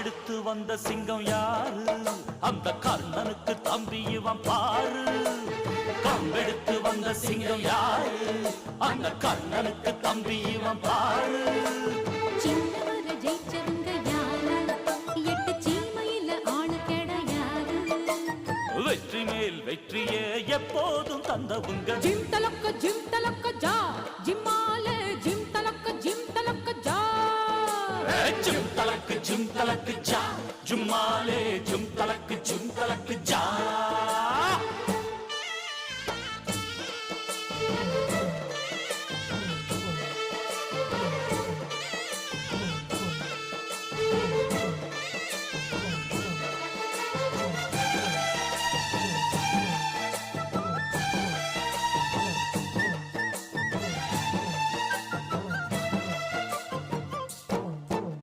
கம்பெடுத்து வந்த சிங்கம் யாரு? அந்த கர்ணனுக்கு தம்பி இவன் பாரு. கம்பெடுத்து வந்த சிங்கம் யாரு? அந்த கர்ணனுக்கு தம்பி இவன் பாரு. சின்னவர ஜெயிச்சவங்க யாரு? எட்டு சீமையில ஆளு கிடையாது. வெற்றி மேல் வெற்றியே எப்போதும் தந்தவுங்க. ஜிம் தலக்க ஜா ஜிம்மால ஜிம் தலக்க ஜா ஜிம் தலக்கு ஜா ஜும்மாலே ஜிம் தலக்கு ஜா.